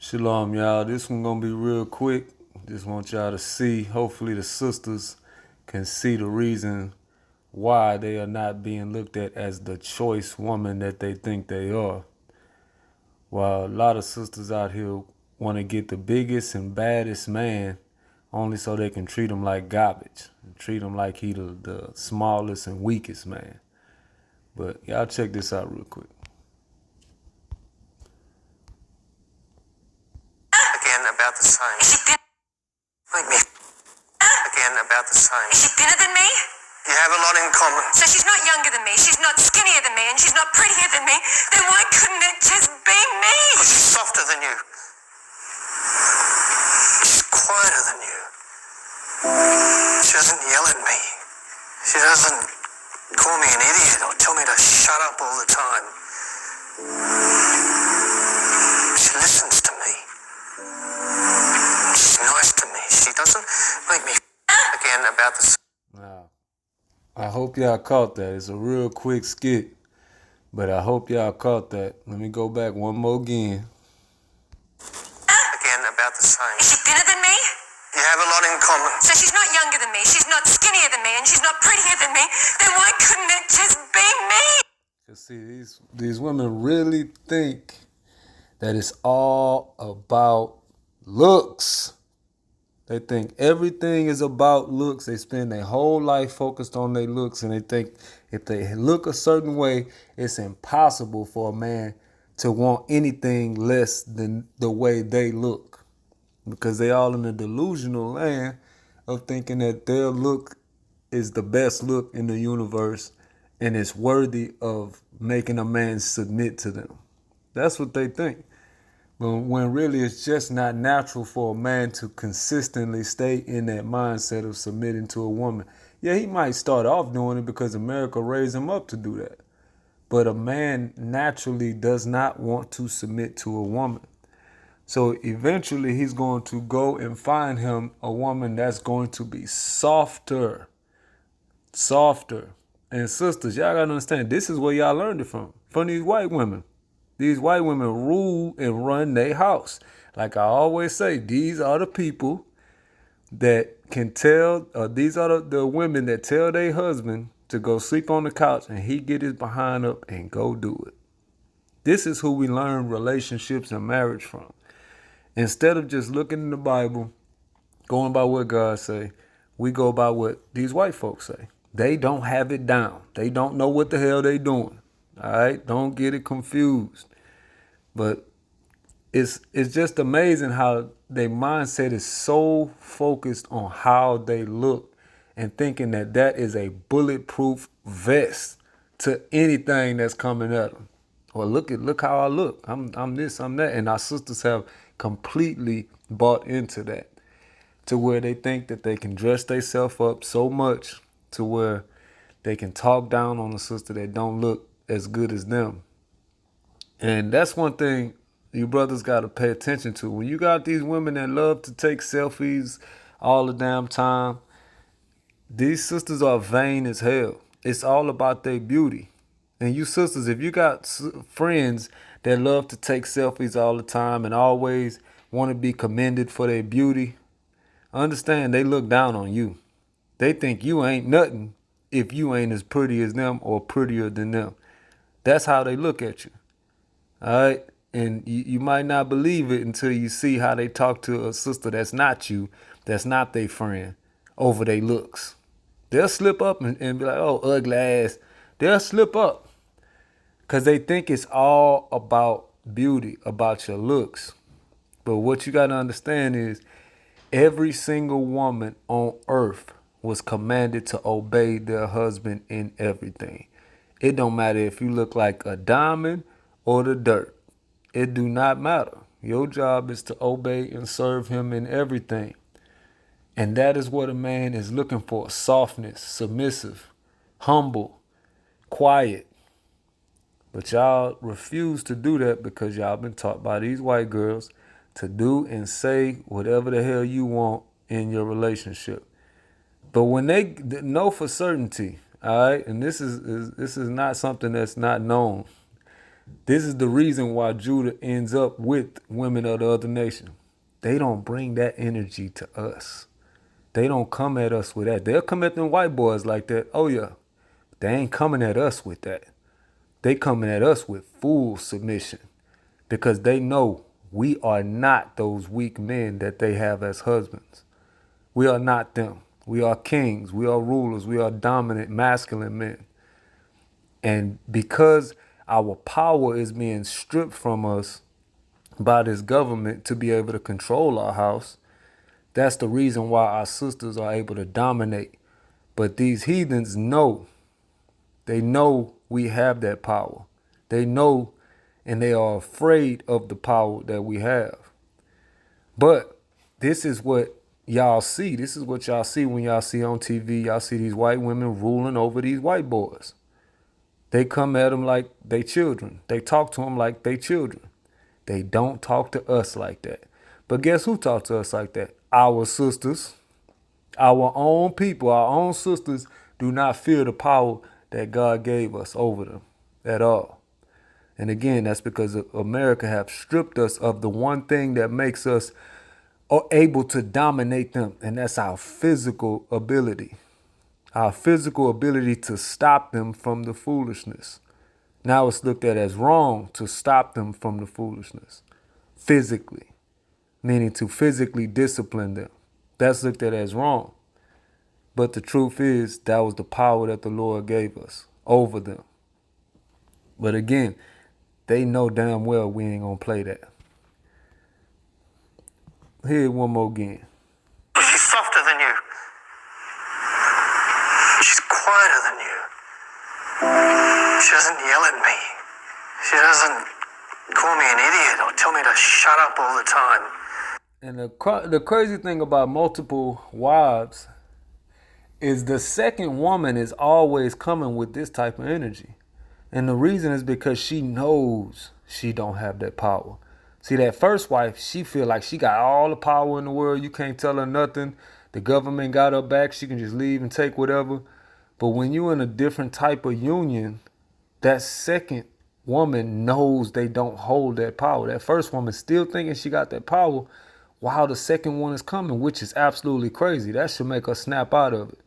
Shalom, y'all. This one gonna be real quick. Just want y'all to see. Hopefully, the sisters can see the reason why they are not being looked at as the choice woman that they think they are. While a lot of sisters out here want to get the biggest and baddest man only so they can treat him like garbage, treat him like he the smallest and weakest man. But y'all check this out real quick. Again, about the same. Is she like me? Again, about the same. Is she thinner than me? You have a lot in common. So she's not younger than me, she's not skinnier than me, and she's not prettier than me. Then why couldn't it just be me? Because she's softer than you. She's quieter than you. She doesn't yell at me. She doesn't call me an idiot or tell me to shut up all the time. She listens to me. She's nice to me. She doesn't make me again about the. Now, I hope y'all caught that. It's a real quick skit, but I hope y'all caught that. Let me go back one more again. Again, about the same. Is she thinner than me? You have a lot in common. So she's not younger than me, she's not skinnier than me, and she's not prettier than me. Then why couldn't it just be me? You see, these women really think that it's all about looks. They think everything is about looks. They spend their whole life focused on their looks, and they think if they look a certain way, it's impossible for a man to want anything less than the way they look. Because they all in a delusional land of thinking that their look is the best look in the universe and it's worthy of making a man submit to them. That's what they think. But when really it's just not natural for a man to consistently stay in that mindset of submitting to a woman. Yeah, he might start off doing it because America raised him up to do that. But a man naturally does not want to submit to a woman. So eventually he's going to go and find him a woman that's going to be softer. Softer. And sisters, y'all gotta understand, this is where y'all learned it from these white women. These white women rule and run their house. Like I always say, these are the people that can tell, these are the women that tell their husband to go sleep on the couch and he get his behind up and go do it. This is who we learn relationships and marriage from. Instead of just looking in the Bible, going by what God say, we go by what these white folks say. They don't have it down. They don't know what the hell they doing. All right, don't get it confused. But it's just amazing how their mindset is so focused on how they look and thinking that that is a bulletproof vest to anything that's coming at them. Well, look how I look. I'm this, I'm that, and our sisters have completely bought into that, to where they think that they can dress themselves up so much to where they can talk down on a sister that don't look as good as them. And that's one thing you brothers got to pay attention to. When you got these women that love to take selfies all the damn time, these sisters are vain as hell. It's all about their beauty. And you sisters, if you got friends that love to take selfies all the time and always want to be commended for their beauty, understand they look down on you. They think you ain't nothing if you ain't as pretty as them or prettier than them. That's how they look at you. All right? And you might not believe it until you see how they talk to a sister that's not you, that's not their friend, over their looks. They'll slip up and be like, oh, ugly ass. They'll slip up because they think it's all about beauty, about your looks. But what you got to understand is every single woman on earth was commanded to obey their husband in everything. It don't matter if you look like a diamond or the dirt. It do not matter. Your job is to obey and serve him in everything. And that is what a man is looking for: softness, submissive, humble, quiet. But y'all refuse to do that because y'all been taught by these white girls to do and say whatever the hell you want in your relationship. But when they know for certainty, all right, and this is not something that's not known. This is the reason why Judah ends up with women of the other nation. They don't bring that energy to us. They don't come at us with that. They'll come at them white boys like that. Oh yeah. They ain't coming at us with that. They coming at us with full submission because they know we are not those weak men that they have as husbands. We are not them. We are kings. We are rulers. We are dominant, masculine men. And because our power is being stripped from us by this government to be able to control our house, that's the reason why our sisters are able to dominate. But these heathens know, they know we have that power. They know and they are afraid of the power that we have. But this is what y'all see. This is what y'all see when y'all see on TV. Y'all see these white women ruling over these white boys. They come at them like they children. They talk to them like they children. They don't talk to us like that. But guess who talk to us like that? Our sisters, our own people, our own sisters do not fear the power that God gave us over them at all. And again, that's because America have stripped us of the one thing that makes us able to dominate them, and that's our physical ability. Our physical ability to stop them from the foolishness. Now it's looked at as wrong to stop them from the foolishness. Physically. Meaning to physically discipline them. That's looked at as wrong. But the truth is, that was the power that the Lord gave us over them. But again, they know damn well we ain't gonna play that. Here it one more again. She's softer than you. She's quieter than you. She doesn't yell at me. She doesn't call me an idiot or tell me to shut up all the time. And the crazy thing about multiple wives is the second woman is always coming with this type of energy. And the reason is because she knows she don't have that power. See, that first wife, she feel like she got all the power in the world. You can't tell her nothing. The government got her back. She can just leave and take whatever. But when you're in a different type of union, that second woman knows they don't hold that power. That first woman still thinking she got that power while the second one is coming, which is absolutely crazy. That should make her snap out of it.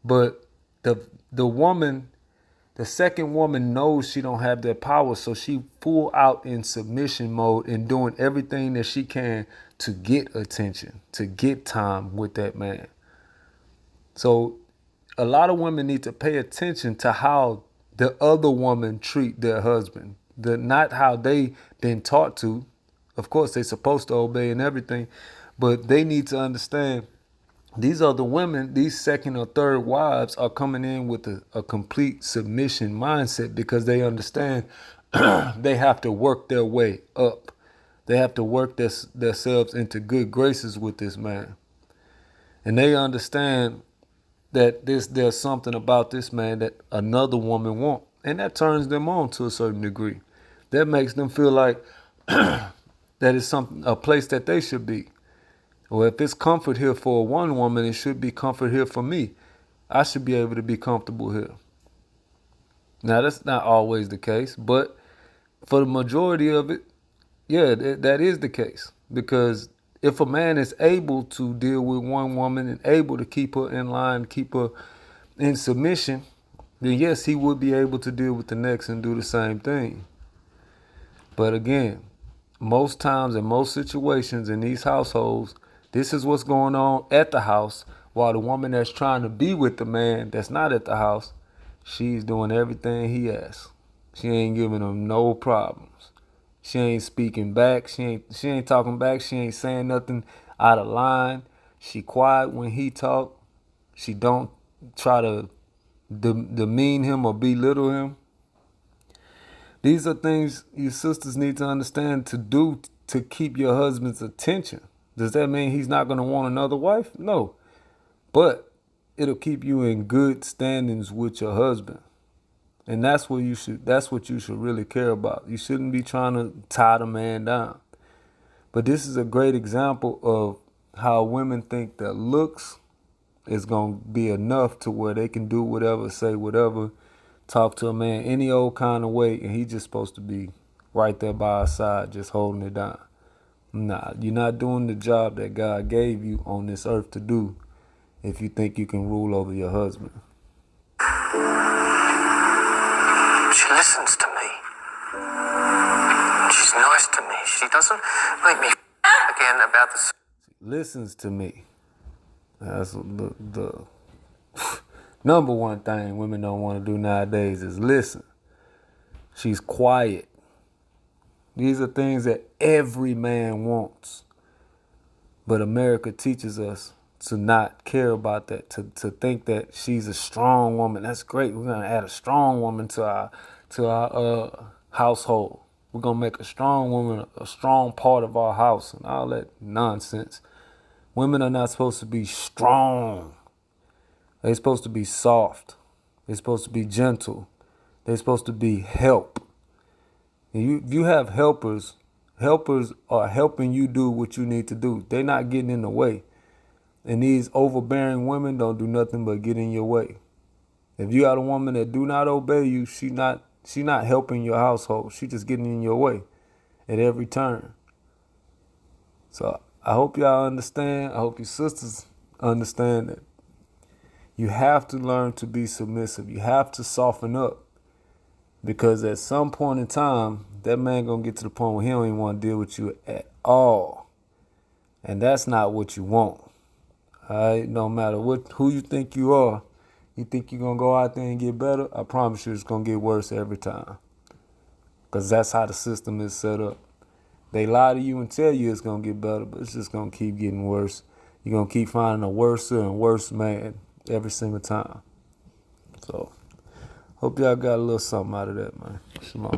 But the woman, the second woman knows she don't have that power, so she full out in submission mode and doing everything that she can to get attention, to get time with that man. So a lot of women need to pay attention to how the other woman treat their husband, not how they been taught to. Of course, they're supposed to obey and everything, but they need to understand these other women, these second or third wives are coming in with a complete submission mindset because they understand they have to work their way up. They have to work themselves into good graces with this man. And they understand that there's something about this man that another woman wants. And that turns them on to a certain degree. That makes them feel like that is a place that they should be. Or if it's comfort here for one woman, it should be comfort here for me. I should be able to be comfortable here. Now, that's not always the case, but for the majority of it, yeah, that is the case. Because if a man is able to deal with one woman and able to keep her in line, keep her in submission, then yes, he would be able to deal with the next and do the same thing. But again, most times in most situations in these households, this is what's going on at the house, while the woman that's trying to be with the man that's not at the house, she's doing everything he asks. She ain't giving him no problems. She ain't speaking back. She ain't talking back. She ain't saying nothing out of line. She quiet when he talk. She don't try to demean him or belittle him. These are things you sisters need to understand to do to keep your husband's attention. Does that mean he's not going to want another wife? No. But it'll keep you in good standings with your husband. And that's what you should really care about. You shouldn't be trying to tie the man down. But this is a great example of how women think that looks is going to be enough to where they can do whatever, say whatever talk to a man any old kind of way, and he just supposed to be right there by our side, just holding it down. Nah, you're not doing the job that God gave you on this earth to do if you think you can rule over your husband. She listens to me. She's nice to me. She doesn't make me again about the... Listens to me. That's the number one thing women don't want to do nowadays is listen. She's quiet. These are things that every man wants. But America teaches us to not care about that, to think that she's a strong woman. That's great. We're gonna add a strong woman to our household. We're gonna make a strong woman a strong part of our house and all that nonsense. Women are not supposed to be strong. They're supposed to be soft. They're supposed to be gentle. They're supposed to be help. And you have helpers. Helpers are helping you do what you need to do. They're not getting in the way. And these overbearing women don't do nothing but get in your way. If you got a woman that do not obey you, she not helping your household. She just getting in your way at every turn. So I hope y'all understand. I hope your sisters understand that you have to learn to be submissive. You have to soften up. Because at some point in time, that man gonna get to the point where he don't even want to deal with you at all. And that's not what you want. All right, no matter who you think you are, you think you're gonna go out there and get better, I promise you it's gonna get worse every time. Because that's how the system is set up. They lie to you and tell you it's gonna get better, but it's just gonna keep getting worse. You're gonna keep finding a worse and worse man every single time. So, hope y'all got a little something out of that, man. Shalom.